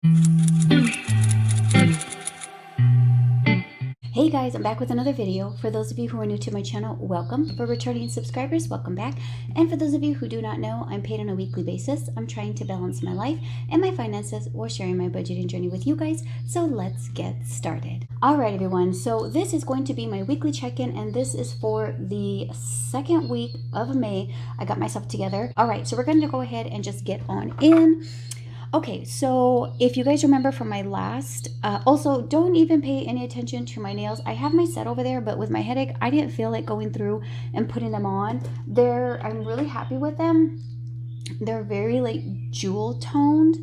Hey guys, I'm back with another video. For those of you who are new to my channel, welcome. For returning subscribers, welcome back. And for those of you who do not know, I'm paid on a weekly basis. I'm trying to balance my life and my finances while sharing my budgeting journey with you guys. So let's get started. Alright everyone, so this is going to be my weekly check-in, and this is for the second week of May. I got myself together. Alright, so we're going to go ahead and just get on in. Okay, so if you guys remember from my last, also don't even pay any attention to my nails. I have my set over there, but with my headache, I didn't feel like going through and putting them on. I'm really happy with them. They're very like jewel toned,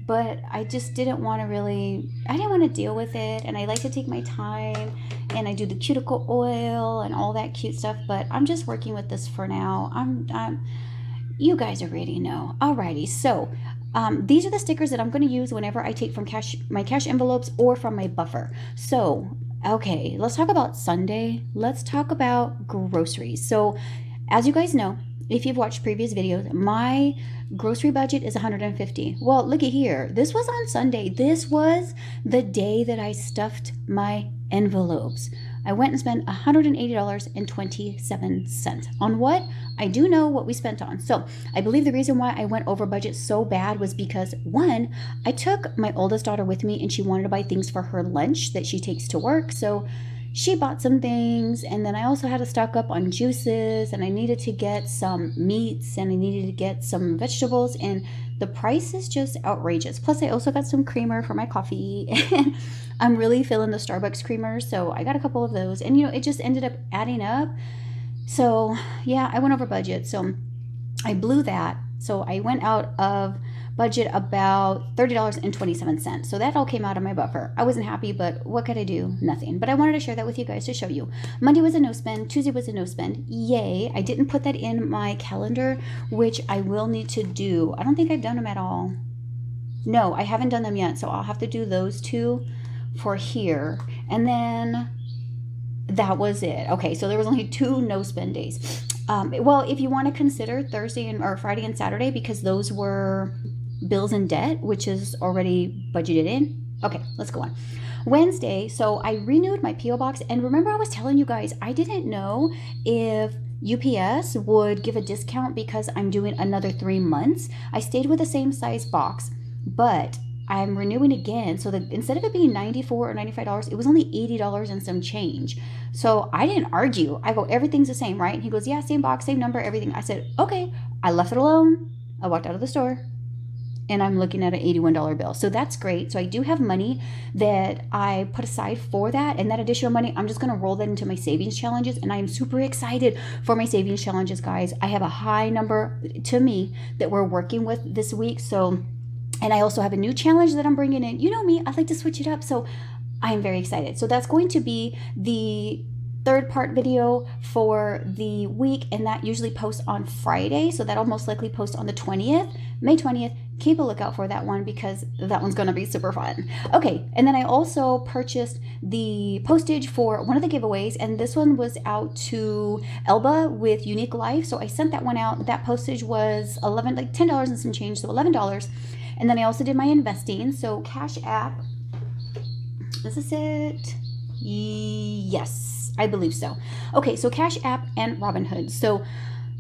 but I just didn't want to deal with it. And I like to take my time, and I do the cuticle oil and all that cute stuff, but I'm just working with this for now. You guys already know. Alrighty, so these are the stickers that I'm going to use whenever I take from my cash envelopes or from my buffer. So, okay, let's talk about Sunday. Let's talk about groceries. So, as you guys know, if you've watched previous videos, my grocery budget is $150. Well, look at here. This was on Sunday. This was the day that I stuffed my envelopes. I went and spent $180.27. On what? I do know what we spent on. So I believe the reason why I went over budget so bad was because, one, I took my oldest daughter with me and she wanted to buy things for her lunch that she takes to work. So she bought some things, and then I also had to stock up on juices, and I needed to get some meats, and I needed to get some vegetables, and the price is just outrageous. Plus I also got some creamer for my coffee, and I'm really feeling the Starbucks creamer, so I got a couple of those, and it just ended up adding up. So yeah, I went over budget, so I blew that. So I went out of budget about $30.27. So that all came out of my buffer. I wasn't happy, but what could I do? Nothing. But I wanted to share that with you guys to show you. Monday was a no spend. Tuesday was a no spend. Yay. I didn't put that in my calendar, which I will need to do. I don't think I've done them at all. No, I haven't done them yet. So I'll have to do those two for here. And then that was it. Okay, so there was only 2 no spend days. Well, if you want to consider Thursday or Friday and Saturday, because those were bills and debt, which is already budgeted in. Okay, let's go on. Wednesday, so I renewed my P.O. box, and remember I was telling you guys I didn't know if UPS would give a discount because I'm doing another 3 months. I stayed with the same size box, but I'm renewing again, so that instead of it being $94 or $95, it was only $80 and some change. So I didn't argue. I go, everything's the same, right? And he goes, yeah, same box, same number, everything. I said, okay. I left it alone. I walked out of the store, and I'm looking at an $81 bill. So that's great. So I do have money that I put aside for that, and that additional money, I'm just going to roll that into my savings challenges, and I am super excited for my savings challenges, guys. I have a high number to me that we're working with this week. So, and I also have a new challenge that I'm bringing in. You know me, I like to switch it up. So I am very excited. So that's going to be the third part video for the week, and that usually posts on Friday. So that'll most likely post on the 20th, May 20th. Keep a lookout for that one because that one's going to be super fun. Okay, and then I also purchased the postage for one of the giveaways, and this one was out to Elba with Unique Life. So I sent that one out. That postage was $10 and some change, so $11. And then I also did my investing. So Cash App, is this it? Yes, I believe so. Okay, so Cash App and Robinhood. So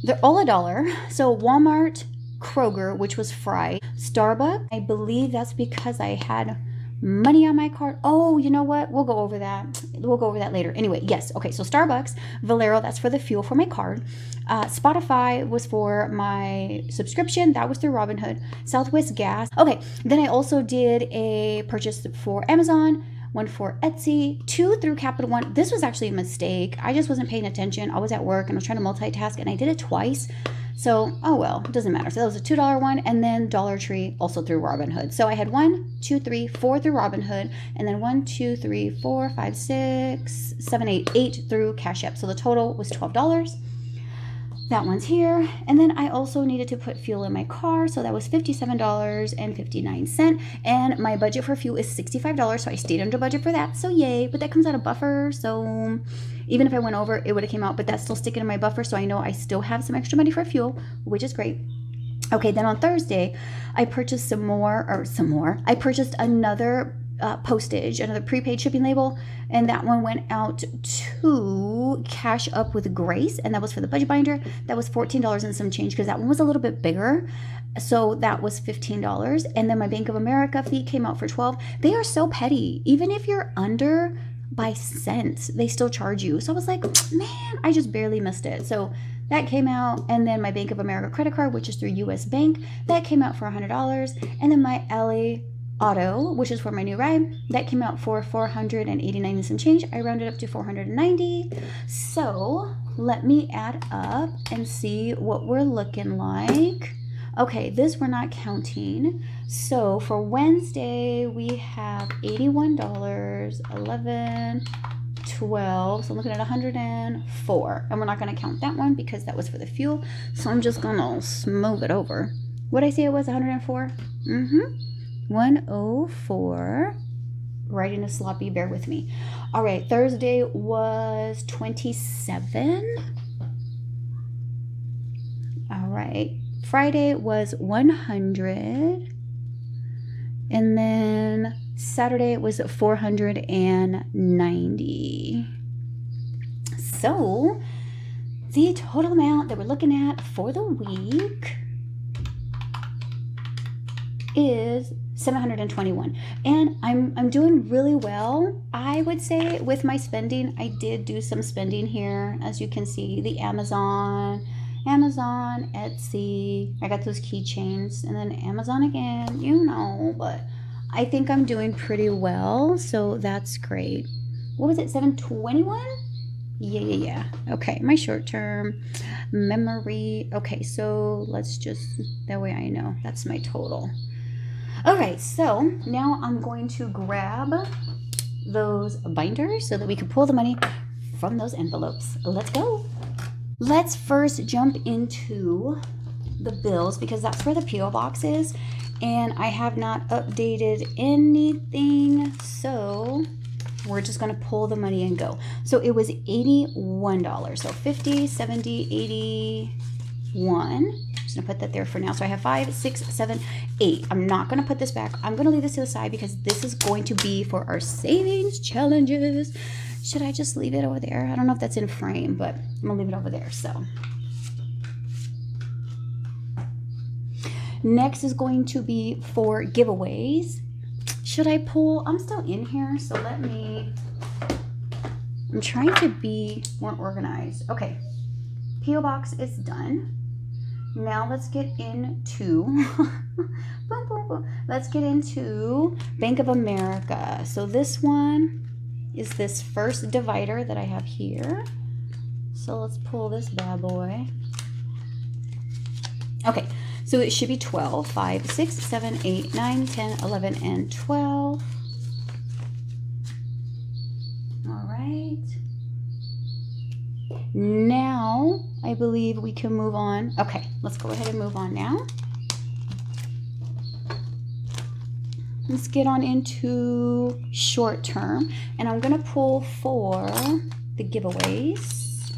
they're all $1. So Walmart, Kroger, which was Fry, Starbucks, I believe that's because I had money on my card. Oh, you know what? We'll go over that. We'll go over that later. Anyway, yes. Okay, so Starbucks, Valero, that's for the fuel for my card. Spotify was for my subscription. That was through Robinhood. Southwest Gas. Okay, then I also did a purchase for Amazon, one for Etsy, 2 through Capital One. This was actually a mistake. I just wasn't paying attention. I was at work and I was trying to multitask, and I did it twice. So, oh well, it doesn't matter. So that was a $2 one, and then Dollar Tree also through Robinhood. So I had 1, 2, 3, 4 through Robinhood, and then 1, 2, 3, 4, 5, 6, 7, 8 through Cash App. So the total was $12. That one's here. And then I also needed to put fuel in my car. So that was $57.59. And my budget for fuel is $65. So I stayed under budget for that. So yay. But that comes out of buffer. So even if I went over, it would have came out. But that's still sticking in my buffer. So I know I still have some extra money for fuel, which is great. Okay, then on Thursday, I purchased some more. I purchased another postage, another prepaid shipping label, and that one went out to Cash Up with Grace, and that was for the budget binder. That was $14 and some change because that one was a little bit bigger. So that was $15. And then my Bank of America fee came out for $12. They are so petty. Even if you're under by cents, they still charge you. So I was like, man, I just barely missed it. So that came out. And then my Bank of America credit card, which is through US Bank, that came out for $100. And then my LA Auto, which is for my new ride, that came out for $489 and some change. I rounded up to $490. So let me add up and see what we're looking like. Okay, this we're not counting. So for Wednesday, we have $81, 11, 12. So I'm looking at 104. And we're not going to count that one because that was for the fuel. So I'm just going to smooth it over. What did I say it was, 104? 104. Writing is sloppy, bear with me. All right, Thursday was 27. All right. Friday was 100, and then Saturday was 490. So the total amount that we're looking at for the week is 721, and I'm doing really well. I would say with my spending, I did do some spending here, as you can see, the Amazon, Etsy. I got those keychains, and then Amazon again, you know, but I think I'm doing pretty well, so that's great. What was it, 721? Yeah. Okay, my short-term memory. Okay, so let's just, that way I know. That's my total. All right, so now I'm going to grab those binders so that we can pull the money from those envelopes. Let's go. Let's first jump into the bills because that's where the P.O. box is, and I have not updated anything, so we're just going to pull the money and go. So it was $81. So 50, 70, 81. Just going to put that there for now. So I have 5, 6, 7, 8. I'm not going to put this back. I'm going to leave this to the side because this is going to be for our savings challenges. Should I just leave it over there? I don't know if that's in frame, but I'm going to leave it over there. So next is going to be for giveaways. Should I pull? I'm still in here, so I'm trying to be more organized. Okay, P.O. box is done. Now let's get into let's get into Bank of America. So this one is this first divider that I have here. So let's pull this bad boy. Okay, so it should be 12, 5, 6, 7, 8, 9, 10, 11, and 12. All right. Now, I believe we can move on. Okay, let's go ahead and move on now. Let's get on into short term, and I'm going to pull for the giveaways.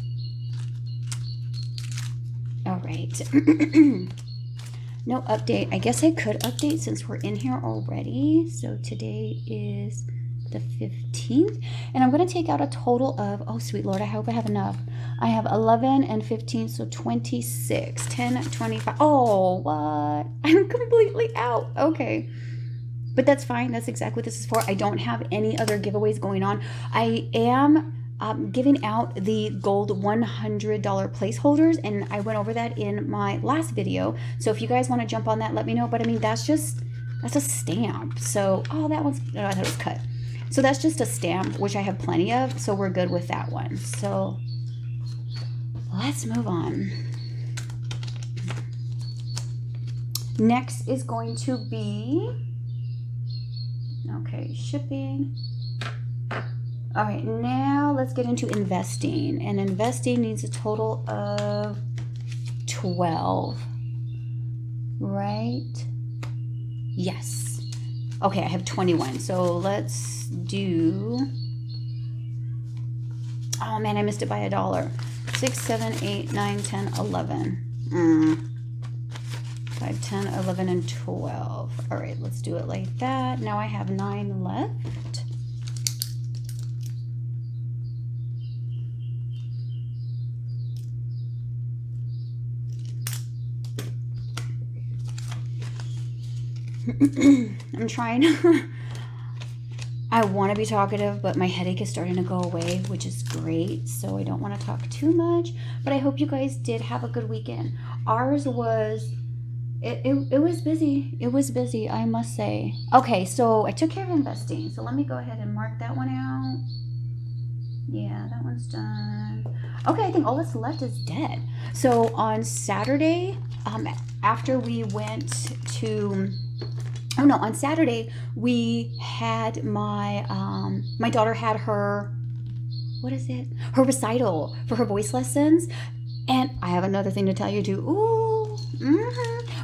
All right. No update. I guess I could update since we're in here already. So today is the 15th, and I'm going to take out a total of, oh sweet Lord, I hope I have enough. I have 11 and 15, so 26, 10, 25. Oh, what? I'm completely out. Okay. But that's fine. That's exactly what this is for. I don't have any other giveaways going on. I am giving out the gold $100 placeholders, and I went over that in my last video. So if you guys want to jump on that, let me know. But I mean, that's a stamp. So, oh, that one's, no, I thought it was cut. So that's just a stamp, which I have plenty of. So we're good with that one. So let's move on. Next is going to be, okay, shipping. All right, now let's get into investing. And investing needs a total of 12, right? Yes. Okay, I have 21. So let's do, oh man, I missed it by $1. 6, 7, 8, 9, 10, 11. 5, 10, 11, and 12. All right, let's do it like that. Now I have 9 left. I'm trying. I want to be talkative, but my headache is starting to go away, which is great. So I don't want to talk too much, but I hope you guys did have a good weekend. Ours was, it was busy. It was busy, I must say. Okay, so I took care of investing. So let me go ahead and mark that one out. Yeah, that one's done. Okay, I think all that's left is debt. So on Saturday, after we went to... Oh no, on Saturday we had my my daughter had her, what is it? Her recital for her voice lessons. And I have another thing to tell you too. Ooh,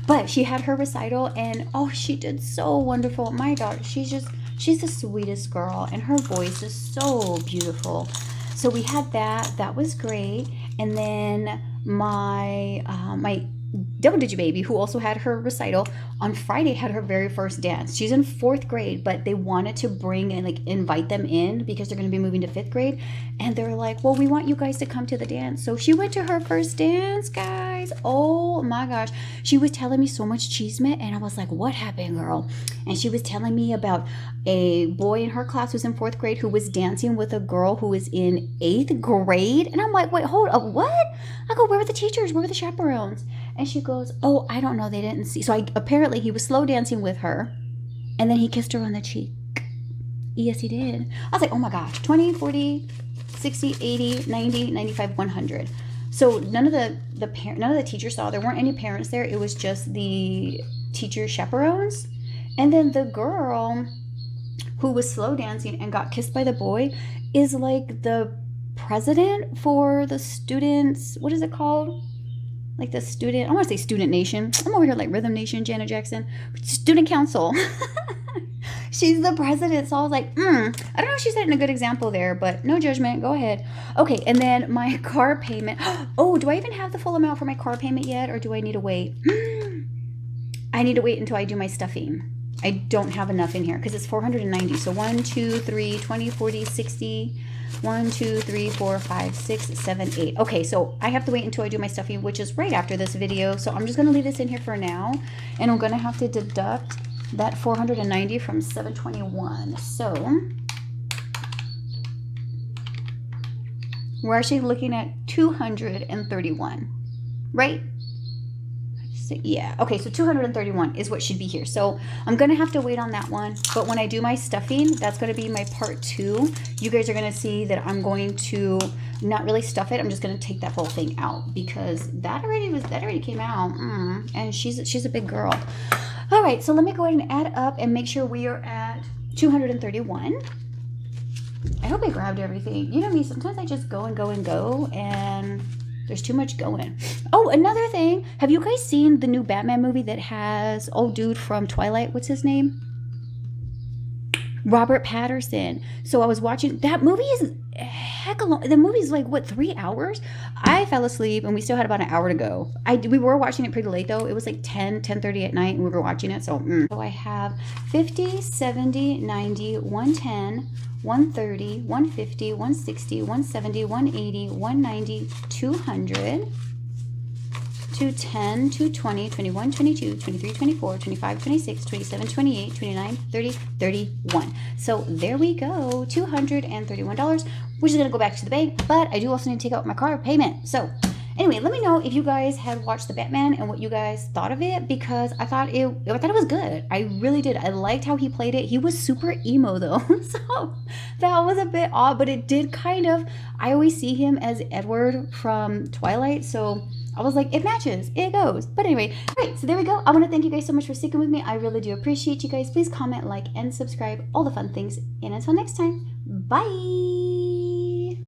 but she had her recital and oh, she did so wonderful. My daughter, she's the sweetest girl and her voice is so beautiful. So we had that. That was great. And then my my double-digit baby, who also had her recital on Friday, had her very first dance. She's in 4th grade, but they wanted to bring and like invite them in because they're going to be moving to 5th grade. And they're like, well, we want you guys to come to the dance. So she went to her first dance, guys. Oh my gosh. She was telling me so much chisme and I was like, what happened, girl? And she was telling me about a boy in her class who's in 4th grade who was dancing with a girl who was in 8th grade. And I'm like, wait, hold up, what? I go, where were the teachers? Where were the chaperones? And she goes, oh, I don't know. They didn't see. So apparently he was slow dancing with her. And then he kissed her on the cheek. Yes, he did. I was like, oh my gosh. 20, 40, 60, 80, 90, 95, 100. So none of the teachers saw. There weren't any parents there. It was just the teacher chaperones. And then the girl who was slow dancing and got kissed by the boy is like the president for the students. What is it called? Like the student, I want to say Student Nation. I'm over here like Rhythm Nation, Janet Jackson. Student Council. She's the president. So I was like, I don't know if she's setting a good example there, but no judgment. Go ahead. Okay, and then my car payment. Oh, do I even have the full amount for my car payment yet? Or do I need to wait? I need to wait until I do my stuffing. I don't have enough in here because it's 490. So 1, 2, 3, 20, 40, 60... 1, 2, 3, 4, 5, 6, 7, 8. Okay, so I have to wait until I do my stuffing, which is right after this video. So I'm just going to leave this in here for now. And I'm going to have to deduct that 490 from 721. So we're actually looking at 231, right? So, yeah. Okay, so 231 is what should be here. So I'm going to have to wait on that one. But when I do my stuffing, that's going to be my part 2. You guys are going to see that I'm going to not really stuff it. I'm just going to take that whole thing out because that already came out. And she's a big girl. All right, so let me go ahead and add up and make sure we are at 231. I hope I grabbed everything. You know me, sometimes I just go and go and go and there's too much going. Oh, another thing. Have you guys seen the new Batman movie that has old dude from Twilight? What's his name? Robert Pattinson. So I was watching. That movie is heck long. The movie's like, what, 3 hours? I fell asleep and we still had about an hour to go. We were watching it pretty late though. It was like 10:30 at night and we were watching it. So I have 50, 70, 90, 110, 130, 150, 160, 170, 180, 190, 200, 210, 220, 21, 22, 23, 24, 25, 26, 27, 28, 29, 30, 31. So there we go, $231, which is going to go back to the bank, but I do also need to take out my car payment. So anyway, let me know if you guys had watched the Batman and what you guys thought of it, because I thought it was good. I really did. I liked how he played it. He was super emo though, so that was a bit odd, but it did kind of, I always see him as Edward from Twilight, so I was like, it matches, it goes. But anyway, all right, so there we go. I want to thank you guys so much for sticking with me. I really do appreciate you guys. Please comment, like, and subscribe, all the fun things. And until next time, bye.